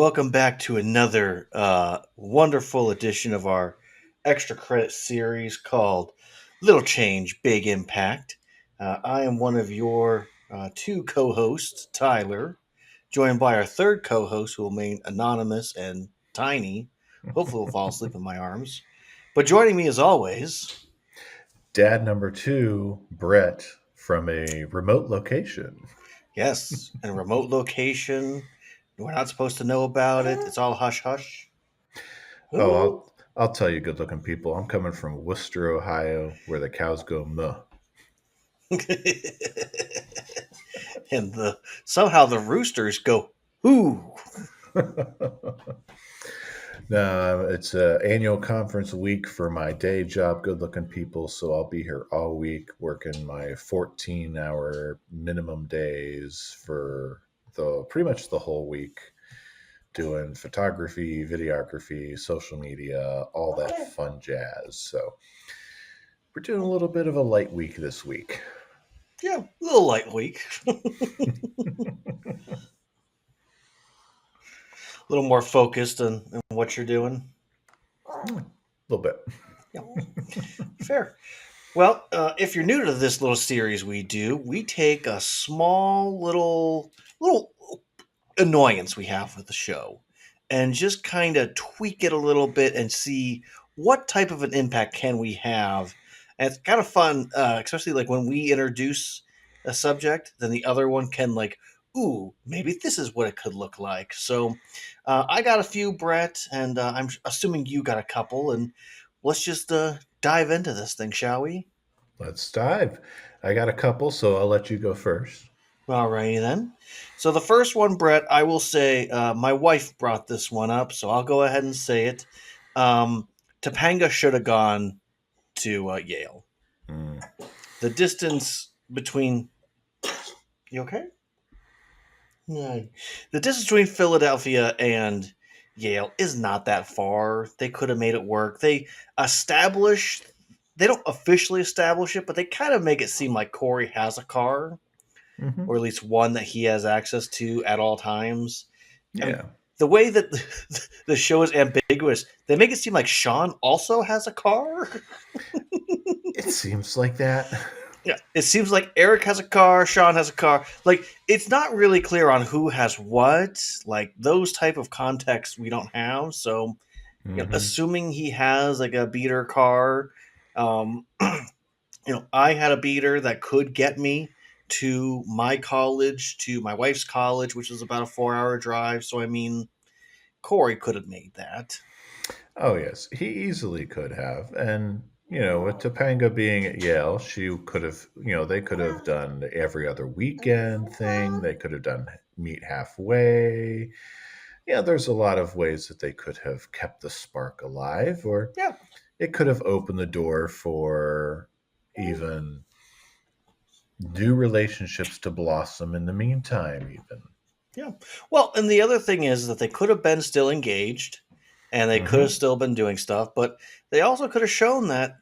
welcome back to another wonderful edition of our extra credit series called Little Change, Big Impact. I am one of your two co hosts, Tyler, joined by our third co host, who will remain anonymous and tiny. Hopefully, will fall asleep in my arms. But joining me as always, Dad number two, Brett, from a remote location. yes, in a remote location. We're not supposed to know about it. It's all hush hush. Oh, Ooh. I'll tell you, good looking people. I'm coming from Worcester, Ohio, where the cows go muh. and the somehow the roosters go whoo. No, it's a annual conference week for my day job, good looking people. So I'll be here all week working my 14-hour minimum days for the pretty much the whole week, doing photography, videography, social media, all that fun jazz. So we're doing a little bit of a light week this week. Yeah, a little light week. A little more focused on what you're doing. A little bit. Yeah, fair. Well, if you're new to this little series we do, we take a small little annoyance we have with the show and just kind of tweak it a little bit and see what type of an impact can we have. And it's kind of fun, especially like when we introduce a subject, then the other one can like, ooh, maybe this is what it could look like. So I got a few, Brett, and I'm assuming you got a couple, and let's just dive into this thing, shall we? Let's dive. I got a couple, so I'll let you go first. Alrighty then. So the first one, Brett, I will say my wife brought this one up, so I'll go ahead and say it. Um, Topanga should have gone to Yale. Mm. The distance between you okay? Yeah. The distance between Philadelphia and Yale is not that far. They could have made it work. Establish. They don't officially establish it, but they kind of make it seem like Corey has a car, Hmm. or at least one that he has access to at all times. I mean, Yeah, the way that the show is ambiguous, they make it seem like Sean also has a car. it seems like that. Yeah, it seems like Eric has a car, Sean has a car. Like it's not really clear on who has what. Like those type of contexts we don't have. So, Hmm. assuming he has like a beater car, um, I had a beater that could get me to my college, to my wife's college, which is about a 4 hour drive. So I mean, Corey could have made that. Oh, yes, he easily could have. And, with Topanga being at Yale, she could have, they could have done the every other weekend thing. They could have done meet halfway. Yeah, there's a lot of ways that they could have kept the spark alive, or Yeah, it could have opened the door for even new relationships to blossom in the meantime, even. yeah. Well, and the other thing is that they could have been still engaged and they could have Hmm. still been doing stuff, but they also could have shown that,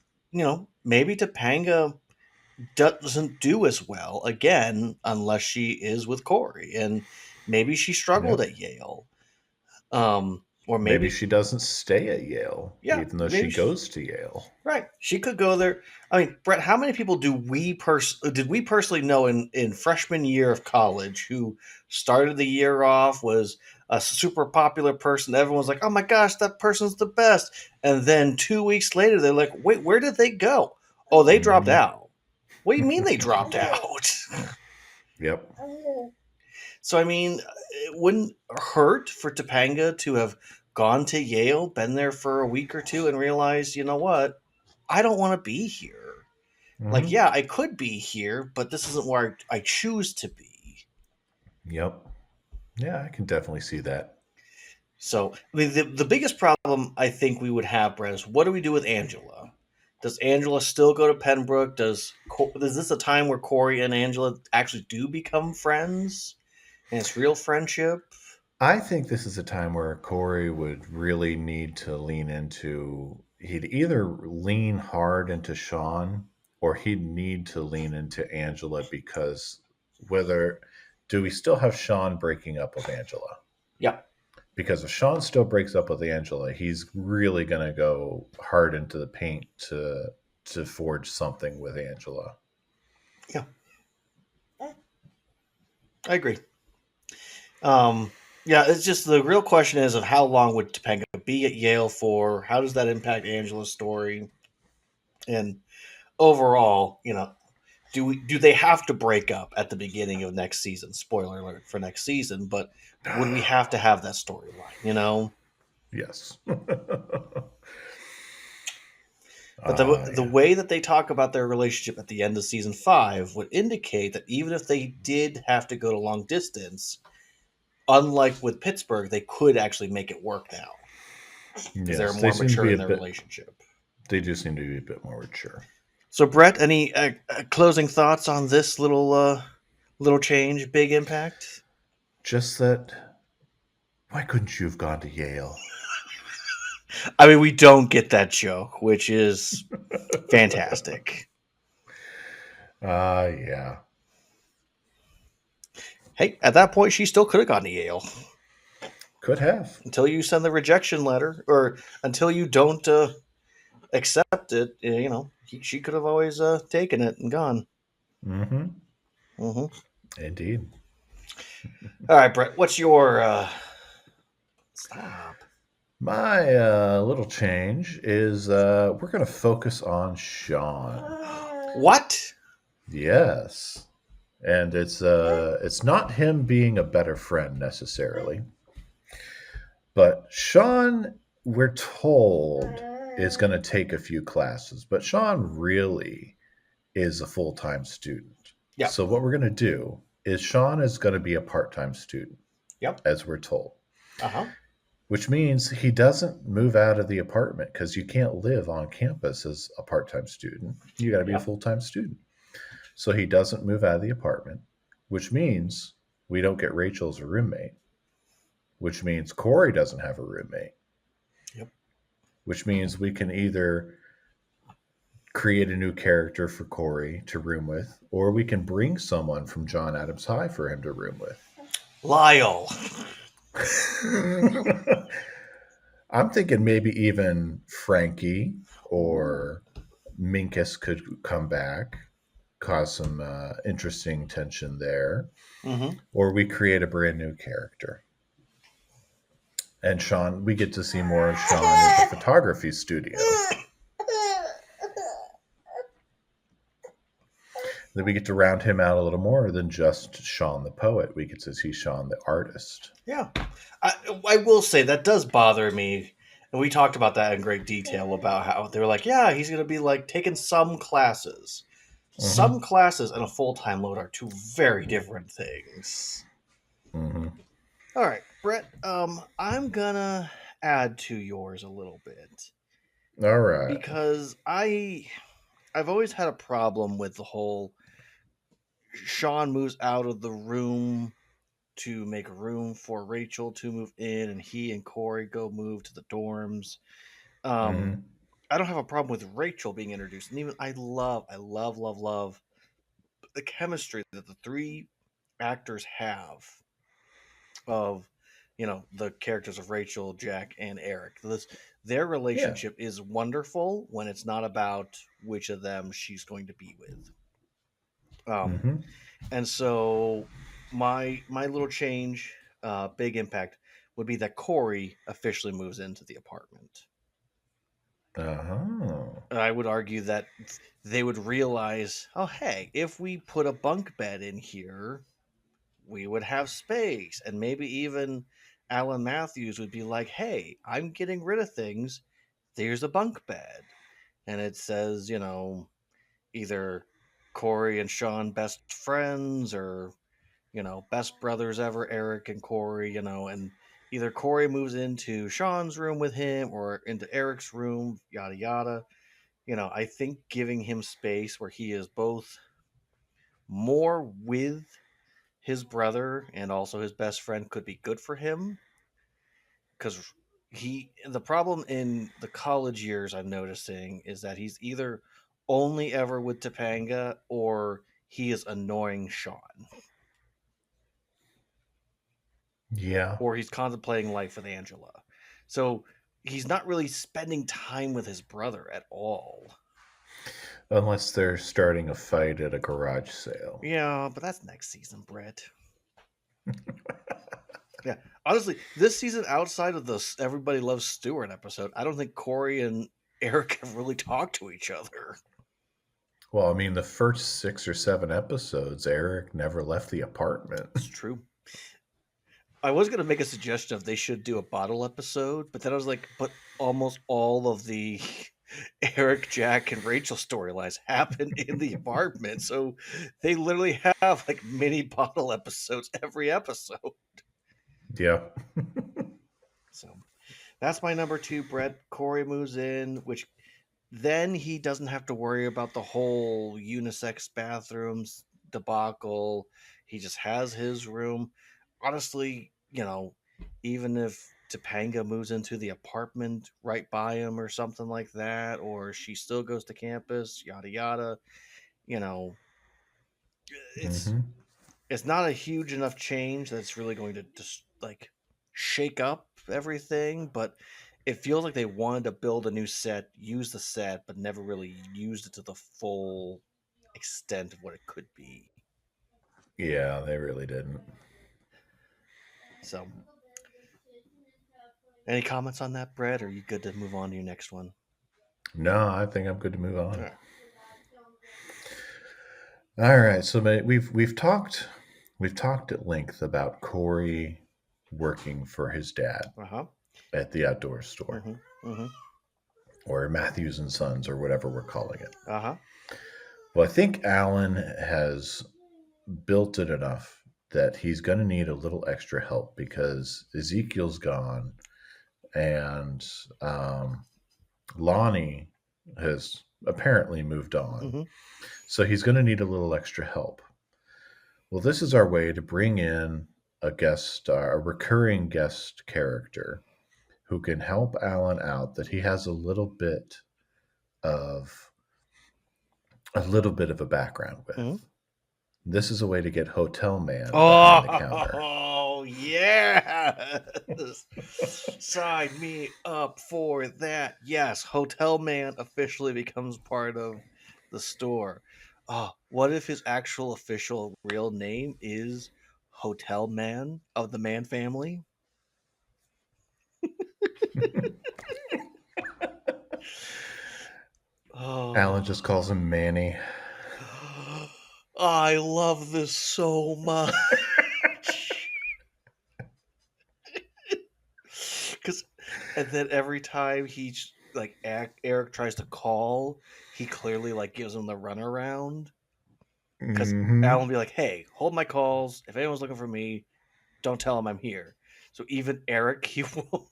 maybe Topanga doesn't do as well again unless she is with Corey. And maybe she struggled Yep. at Yale. Or Maybe maybe, she doesn't stay at Yale, yeah, even though she maybe she, goes to Yale. right. She could go there. I mean, Brett, how many people did we personally know in freshman year of college who started the year off was a super popular person? Everyone's like, "Oh my gosh, that person's the best." And then 2 weeks later they're like, "Wait, where did they go?" "Oh, they dropped Hmm. out." "What do you mean they dropped out?" Yep. So I mean, it wouldn't hurt for Topanga to have gone to Yale, been there for a week or two and realized, "You know what? I don't want to be here." Like, Hmm. yeah, I could be here, but this isn't where I choose to be. Yep. Yeah, I can definitely see that. So, I mean, the biggest problem I think we would have, Brett, is what do we do with Angela? Does Angela still go to Pembroke? Is this a time where Corey and Angela actually do become friends and it's real friendship? I think this is a time where Corey would really need to lean into, he'd either lean hard into Sean or he'd need to lean into Angela because whether, do we still have Sean breaking up with Angela? Yeah. Because if Sean still breaks up with Angela, he's really going to go hard into the paint to forge something with Angela. Yeah, I agree. Um, yeah, it's just the real question is of how long would Topanga be at Yale for? How does that impact Angela's story? And overall, do they have to break up at the beginning of next season? Spoiler alert for next season, but would we have to have that storyline? Yes. But the Yeah. way that they talk about their relationship at the end of season 5 would indicate that even if they did have to go to long distance, unlike with Pittsburgh, they could actually make it work now because they're Yes, they more seem to mature be in a their bit. relationship. They do seem to be a bit more mature. So, Brett, any closing thoughts on this little change, big impact? Just that. Why couldn't you have gone to Yale? I mean, we don't get that joke, which is fantastic. Yeah. Hey, at that point, she still could have gone to Yale Could have. until you send the rejection letter, or until you don't accept it. She could have always taken it and gone. Mm-hmm. Hmm. Indeed. All right, Brett, what's your stop? My little change is we're going to focus on Sean. What? Yes. And it's not him being a better friend necessarily, but Sean, we're told, is going to take a few classes, but Sean really is a full-time student. Yep. So what we're going to do is Sean is going to be a part-time student, Yep. as we're told, Uh huh. which means he doesn't move out of the apartment because you can't live on campus as a part-time student. You got to be a Yep. full-time student. So he doesn't move out of the apartment, which means we don't get Rachel as a roommate, which means Corey doesn't have a roommate, Yep. which means we can either create a new character for Corey to room with, or we can bring someone from John Adams High for him to room with. Lyle. I'm thinking maybe even Frankie Ooh. or Minkus could come back, cause some interesting tension there, Mm-hmm. or we create a brand new character. And Sean, we get to see more of Sean at the photography studio. Then we get to round him out a little more than just Sean the poet. We get to see Sean the artist. Yeah, I will say that does bother me, and we talked about that in great detail about how they were like, yeah, he's going to be like taking some classes. Mm-hmm. Some classes and a full time load are two very different things. Mm-hmm. All right, Brett. I'm gonna add to yours a little bit All right. because I've always had a problem with the whole Sean moves out of the room to make room for Rachel to move in, and he and Corey go move to the dorms. Um, Mm-hmm. I don't have a problem with Rachel being introduced, and even I love the chemistry that the three actors have of the characters of Rachel, Jack, and Eric. Their Yeah. relationship is wonderful when it's not about which of them she's going to be with. Um, Mm-hmm. and so my little change, big impact, would be that Corey officially moves into the apartment. Uh-huh. And I would argue that they would realize, oh hey, if we put a bunk bed in here, we would have space, and maybe even Alan Matthews would be like, hey, I'm getting rid of things. There's a bunk bed, and it says, either Corey and Sean best friends, or best brothers ever, Eric and Corey, and either Corey moves into Sean's room with him or into Eric's room, yada yada. I think giving him space where he is both more with his brother and also his best friend could be good for him, because the problem in the college years I'm noticing is that he's either only ever with Topanga or he is annoying Sean. Yeah, or he's contemplating life with Angela. So he's not really spending time with his brother at all. unless they're starting a fight at a garage sale. Yeah, but that's next season, Brett. Yeah, honestly, this season outside of the Everybody Loves Stewart episode, I don't think Corey and Eric have really talked to each other. Well, I mean, the first 6 or 7 episodes, Eric never left the apartment. It's true. I was gonna make a suggestion of they should do a bottle episode, but then I was like, but almost all of the Eric, Jack, and Rachel storylines happen in the apartment, so they literally have like mini bottle episodes every episode. Yeah. So that's my number two, Brett. Corey moves in, which then he doesn't have to worry about the whole unisex bathrooms debacle. He just has his room. Honestly, even if Topanga moves into the apartment right by him or something like that, or she still goes to campus, yada yada, you know, it's Hmm. it's not a huge enough change that's really going to just like shake up everything, but it feels like they wanted to build a new set, use the set, but never really used it to the full extent of what it could be. Yeah, they really didn't. So, any comments on that, Brett? Or are you good to move on to your next one? No, I think I'm good to move All on. right. All right, so we've talked at length about Corey working for his dad Uh huh. at the outdoor store, Mm-hmm. Mm-hmm. or Matthews and Sons, or whatever we're calling it. Uh huh. Well, I think Alan has built it enough that he's going to need a little extra help because Ezekiel's gone and Lonnie has apparently moved on. Mm-hmm. So he's going to need a little extra help. Well, this is our way to bring in a guest star, a recurring guest character who can help Alan out that he has of a little bit of a background Mm-hmm. with. This is a way to get Hotel Man behind the counter. Oh, yes. Sign me up for that. Yes, Hotel Man officially becomes part of the store. Oh, what if his actual official real name is Hotel Man of the Man family? Alan just Oh, calls him Manny. I love this so much. Because, and then every time Eric tries to call, he clearly like gives him the runaround. Because Alan Hmm. will be like, "Hey, hold my calls. If anyone's looking for me, don't tell him I'm here." So even Eric, he won't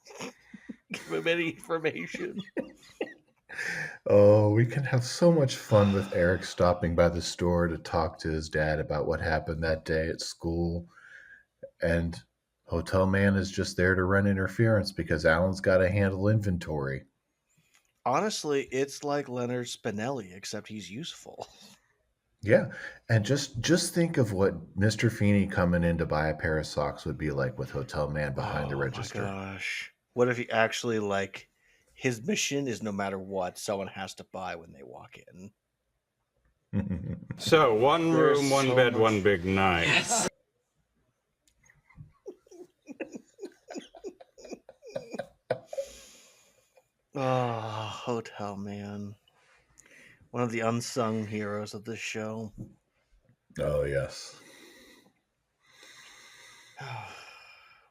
give him any information. Oh, we can have so much fun with Eric stopping by the store to talk to his dad about what happened that day at school. And Hotel Man is just there to run interference because Alan's got to handle inventory. Honestly, it's like Leonard Spinelli, except he's useful. Yeah, and just think of what Mr. Feeney coming in to buy a pair of socks would be like with Hotel Man behind the Oh my register. gosh. What if he actually like his mission is no matter what, someone has to buy when they walk in. So, one There's room, one so bed, one much. big night. Oh, Hotel Man. One of the unsung heroes of this show. Oh yes.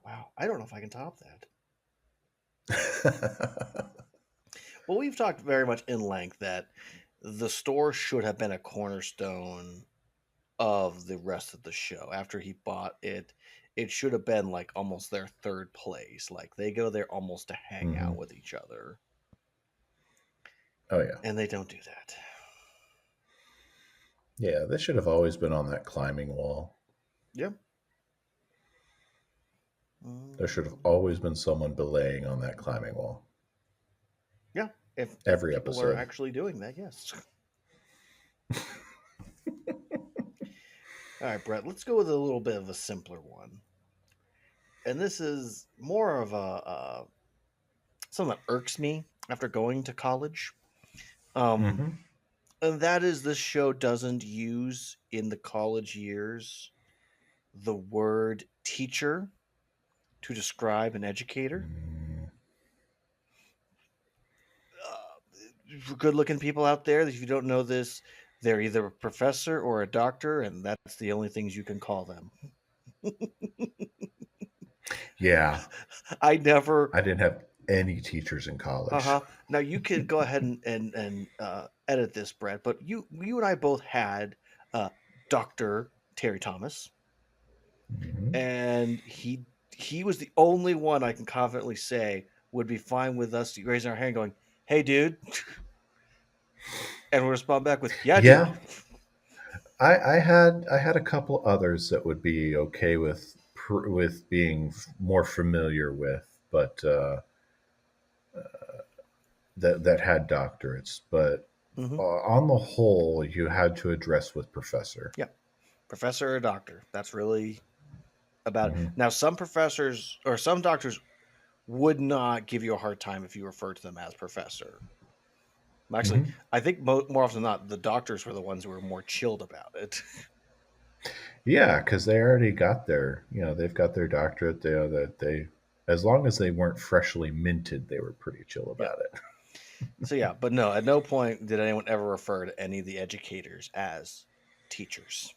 Wow. I don't know if I can top that. Well, we've talked very much in length that the store should have been a cornerstone of the rest of the show. After he bought it, it should have been like almost their third place. Like they go there almost to hang out Hmm. with each other, Oh yeah. and they don't do that. Yeah, they should have always been on that climbing wall. Yep. There should have Mm, always been someone belaying on that climbing wall. yeah. If Every people are episode. actually doing that, yes. All right, Brett. Let's go with a little bit of a simpler one. and this is more of a something that irks me after going to college. Um, Hmm. and that is this show doesn't use in the college years the word teacher to describe an educator. For good-looking people out there, if you don't know this, they're either a professor or a doctor, and that's the only things you can call them. Yeah, I never. I didn't have any teachers in Uh college. huh. Now you could go ahead and edit this, Brett. But you and I both had Doctor Terry Thomas, Hmm. and he was the only one I can confidently say would be fine with us raising our hand, going, "Hey, dude," and we'll respond back with, "Yeah, dude." Yeah, I had a couple others that would be okay with with being more familiar with, but that had doctorates. But Hmm. on the whole, you had to address with professor. Yeah, professor or doctor. That's really about it. Hmm. Now, some professors or some doctors would not give you a hard time if you refer to them as professor. Actually, Hmm. I think more often than not, the doctors were the ones who were more chilled about it. Yeah, because they already got their, they've got their doctorate. They know that as long as they weren't freshly minted, they were pretty chill Yeah. about it. So yeah, but no, at no point did anyone ever refer to any of the educators as teachers.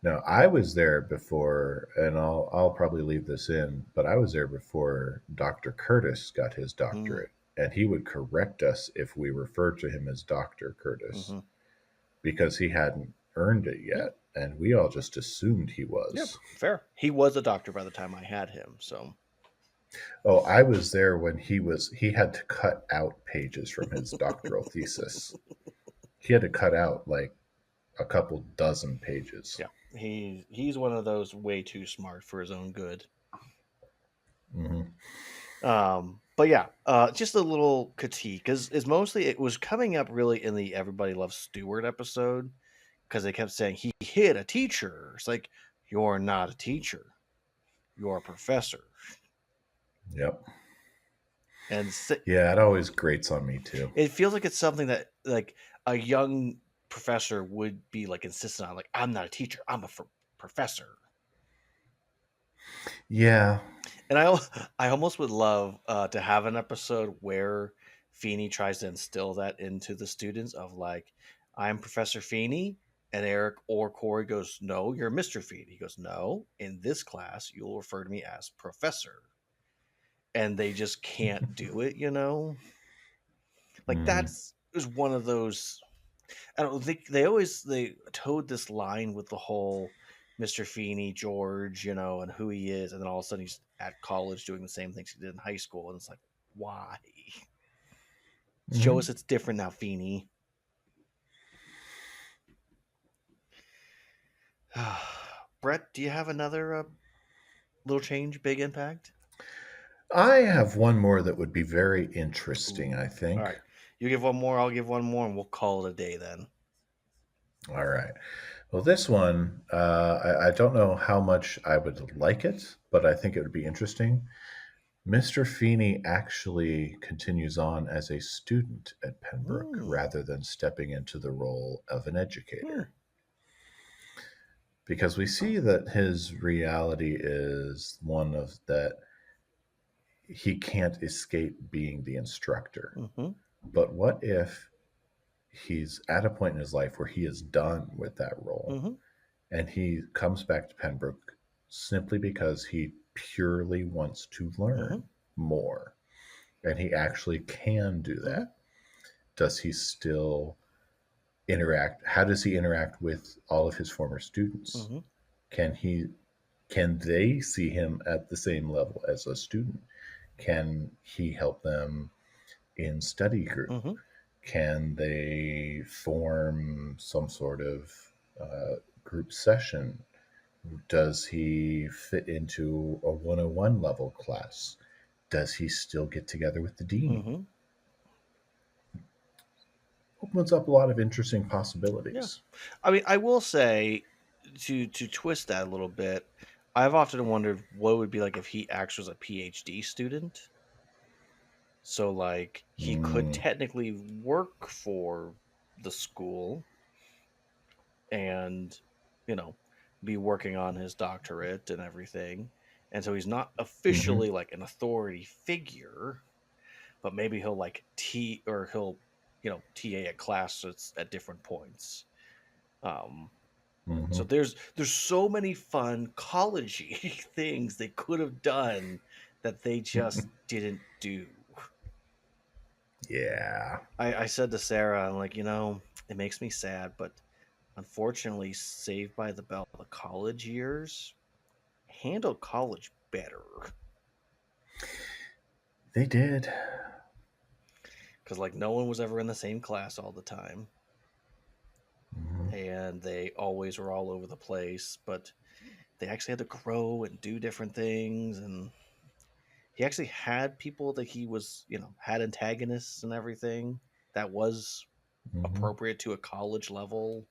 No, I was there before, and I'll probably leave this in, but I was there before Dr. Curtis got his Mm, doctorate, and he would correct us if we referred to him as Dr. Curtis mm-hmm. because he hadn't earned it Yeah. yet, and we all just assumed he Yep. was. Fair. He was a doctor by the time I had him. So. Oh, I was there when he had to cut out pages from his doctoral thesis. He had to cut out like a couple dozen pages. Yeah. He's one of those way too smart for his own good. Hmm. But yeah, just a little critique is mostly it was coming up really in the Everybody Loves Stewart episode because they kept saying he hit a teacher. It's like you're not a teacher, you're a professor, Yep. and Yeah, it always grates on me too. it feels like it's something that like a young professor would be like insistent on. Like I'm not a teacher, I'm a professor. Yeah. And I almost would love to have an episode where Feeney tries to instill that into the students of like, I'm Professor Feeney, and Eric or Corey goes, no, you're Mr. Feeney. He goes, no, in this class you'll refer to me as Professor, and they just can't do it. Like Hmm. that's is one of those. I don't think they towed this line with the whole Mr. Feeney, George, and who he is, and then all of a sudden he's at college doing the same things he did in high school, and it's like, why? Show Hmm. us it's different now, Feeney. Brett, do you have another little change, big impact? I have one more that would be very interesting, Ooh, I all think. right. You give one more, I'll give one more, and we'll call it a day then. All right. Well, this one, I don't know how much I would like it, but I think it would be interesting. Mr. Feeney actually continues on as a student at Pembroke Hmm. rather than stepping into the role of an Hmm. educator. Because we see that his reality is one of that he can't escape being the instructor. Mm-hmm. But what if he's at a point in his life where he is done with that role Mm-hmm. and he comes back to Pembroke simply because he purely wants to Mm-hmm. learn more and he actually can do Mm-hmm. that? Does he still interact? How does he interact with all of his former students? Mm-hmm. Can he can they see him at the same level as a student? Can he help them in study group? Mm-hmm. Can they form some sort of group session? Does he fit into a 101 level class? Does he still get together with the dean? Mm-hmm. Opens up a lot of interesting Yeah. possibilities. I mean, I will say to twist that a little bit, I've often wondered what it would be like if he actually was a PhD student. So, like, he could Mm, technically work for the school and, you know, be working on his doctorate and everything. And so he's not hmm officially like an authority figure, but maybe he'll like or he'll, TA a class at different points. Um, hmm so there's so many fun collegey things they could have done that they just didn't do. Yeah. I said to Sarah, I'm like, it makes me sad, but unfortunately, Saved by the Bell, the college years, handled college better. They did. Because, like, no one was ever in the same class all the time, hmm and they always were all over the place, but they actually had to grow and do different things. And he actually had people that he was, had antagonists and everything that was hmm appropriate to a college level.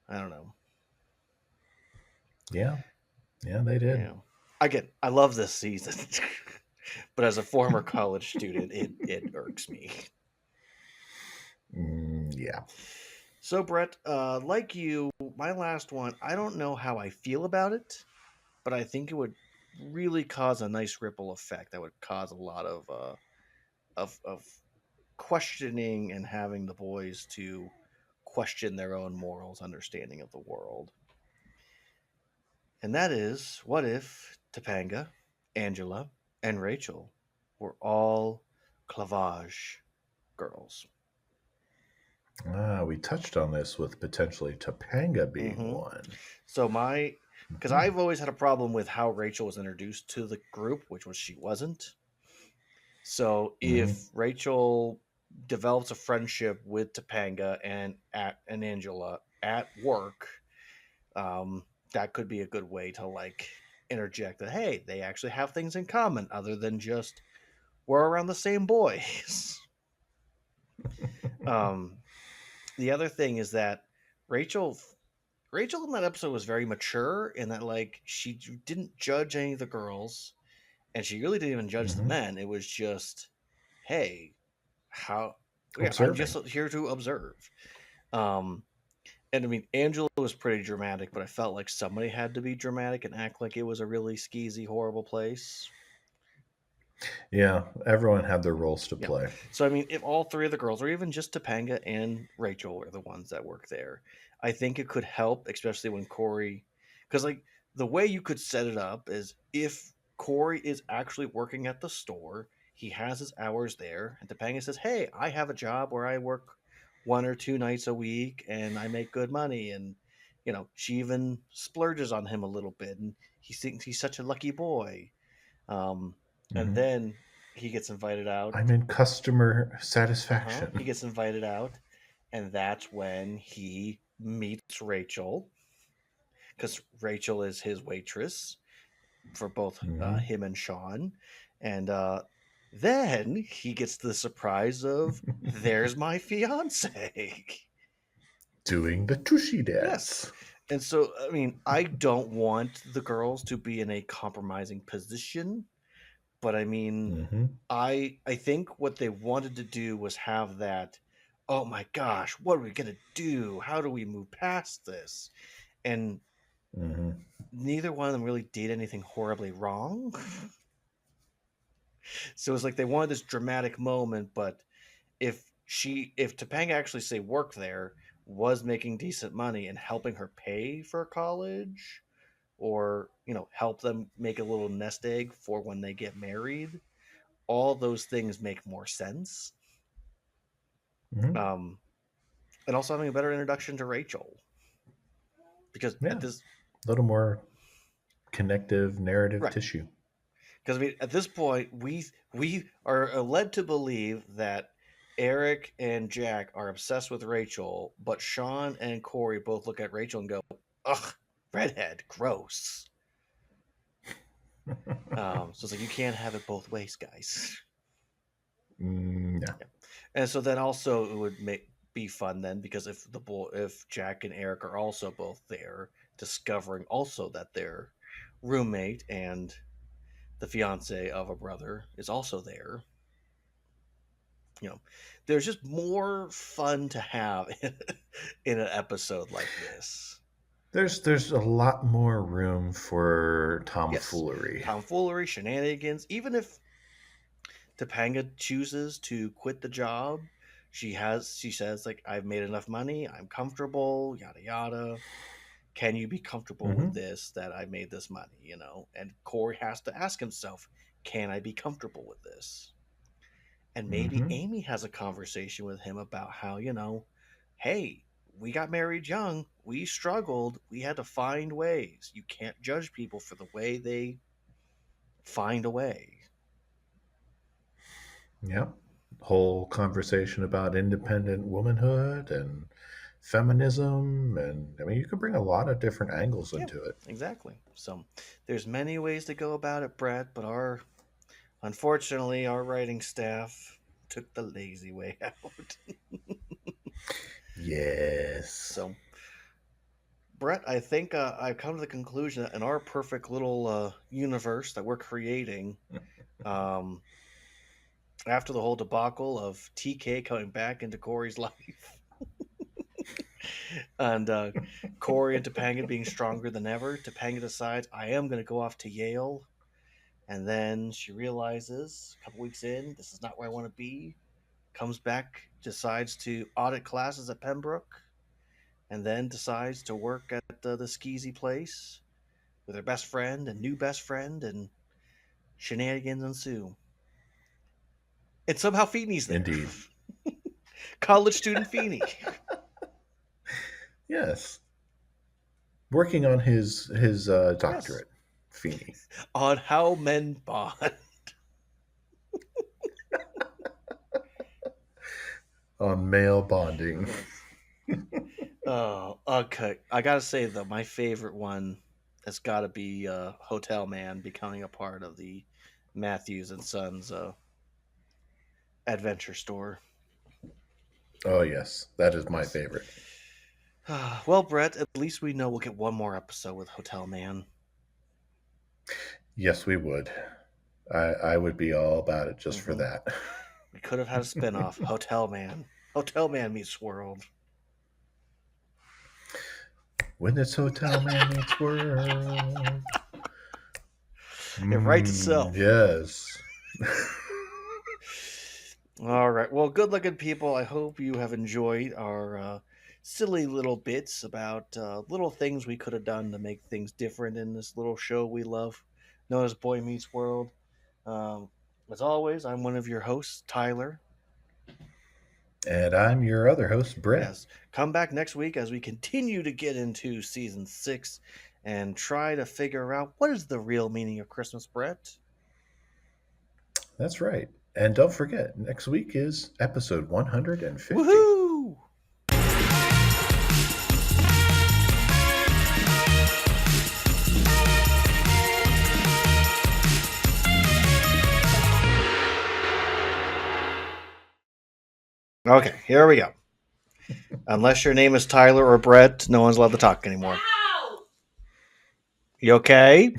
I don't know. Yeah. Yeah, they did. Yeah. Again, I love this season. But as a former college student, it irks me. Yeah. So, Brett, like you, my last one, I don't know how I feel about it, but I think it would really cause a nice ripple effect that would cause a lot of questioning and having the boys to question their own morals, understanding of the world. And that is, what if Topanga, Angela, and Rachel were all clavage girls? We touched on this with potentially Topanga being Hmm. one. So because hmm I've always had a problem with how Rachel was introduced to the group, which was she wasn't. So hmm if Rachel develops a friendship with Topanga and Angela at work, that could be a good way to like interject that hey, they actually have things in common other than just we're around the same boys. um, the other thing is that Rachel Rachel in that episode was very mature in that like she didn't judge any of the girls and she really didn't even judge the hmm men. It was just, hey, how yeah, I'm Observing. just here to observe. Um and I mean Angela was pretty dramatic, but I felt like somebody had to be dramatic and act like it was a really skeezy, horrible place. Yeah, everyone had their roles to Yeah. play. So I mean, if all three of the girls, or even just Topanga and Rachel, were the ones that work there, I think it could help, especially when Corey, because like the way you could set it up is if Corey is actually working at the store, he has his hours there, and Topanga says, "Hey, I have a job where I work 1 or 2 nights a week, and I make good money," and she even splurges on him a little bit, and he thinks he's such a lucky boy. Um, and hmm then he gets invited out. I'm in customer He satisfaction. gets invited out, and that's when he meets Rachel because Rachel is his waitress for both hmm him and Sean, and then he gets the surprise of there's my fiance. Doing the tushy Yes. dance. And so, I mean, I don't want the girls to be in a compromising position, but I mean, hmm I think what they wanted to do was have that, oh my gosh, what are we gonna do? How do we move past this? And hmm neither one of them really did anything horribly wrong. So it's like they wanted this dramatic moment, but if Topanga actually say worked there, was making decent money and helping her pay for college, or help them make a little nest egg for when they get married, all those things make more sense. hmm Um, and also having a better introduction to Rachel because at Yeah, this a little more connective narrative right tissue. because I mean at this point we are led to believe that Eric and Jack are obsessed with Rachel, but Sean and Corey both look at Rachel and go, "Ugh, redhead, gross." So it's like you can't have it both ways, guys. No. Yeah. And so then also it would make be fun then because if Jack and Eric are also both there, discovering also that their roommate and the fiance of a brother is also there. There's just more fun to have in an episode like this. There's a lot more room for Yes, tomfoolery. tomfoolery, shenanigans. Even if Topanga chooses to quit the job, she says like, "I've made enough money. I'm comfortable. Yada yada. Can you be comfortable with Hmm. this? That I made this money, And Corey has to ask himself, can I be comfortable with this? And maybe Hmm. Amy has a conversation with him about how, hey, we got married young. We struggled. We had to find ways. You can't judge people for the way they find a way. Yep. Whole conversation about independent womanhood and feminism, and I mean, you could bring a lot of different angles Yeah, into it. exactly. So there's many ways to go about it, Brett, but unfortunately, our writing staff took the lazy way out. Yes. So, Brett, I think I've come to the conclusion that in our perfect little universe that we're creating, um, after the whole debacle of TK coming back into Corey's life and Corey and Topanga being stronger than ever, Topanga decides, I am going to go off to Yale. And then she realizes a couple weeks in, this is not where I want to be. Comes back, decides to audit classes at Pembroke, and then decides to work at the skeezy place with her best friend and new best friend, and shenanigans ensue. And somehow Feeney's there. Indeed. College student Feeney. Yes. Working on his Yes. doctorate, Feeney. On how men bond. On male bonding. Yes. Oh, okay. I gotta say though, my favorite one has got to be Hotel Man becoming a part of the Matthews and Sons adventure store. Oh yes, that is my Yes. favorite. Well, Brett, at least we know we'll get one more episode with Hotel Man. Yes, we would. I would be all about it just for Hmm. that. We could have had a spinoff, Hotel Man. Hotel Man meets World. When this hotel man meets world. It writes itself. Yes. All right. Well, good looking people. I hope you have enjoyed our silly little bits about little things we could have done to make things different in this little show we love, known as Boy Meets World. Um, as always, I'm one of your hosts, Tyler. And I'm your other host, Brett. Yes. Come back next week as we continue to get into season 6 and try to figure out what is the real meaning of Christmas, Brett. That's right. And don't forget, next week is episode 150. Woohoo! Okay, here we go. Unless your name is Tyler or Brett, no one's allowed to talk anymore. You okay?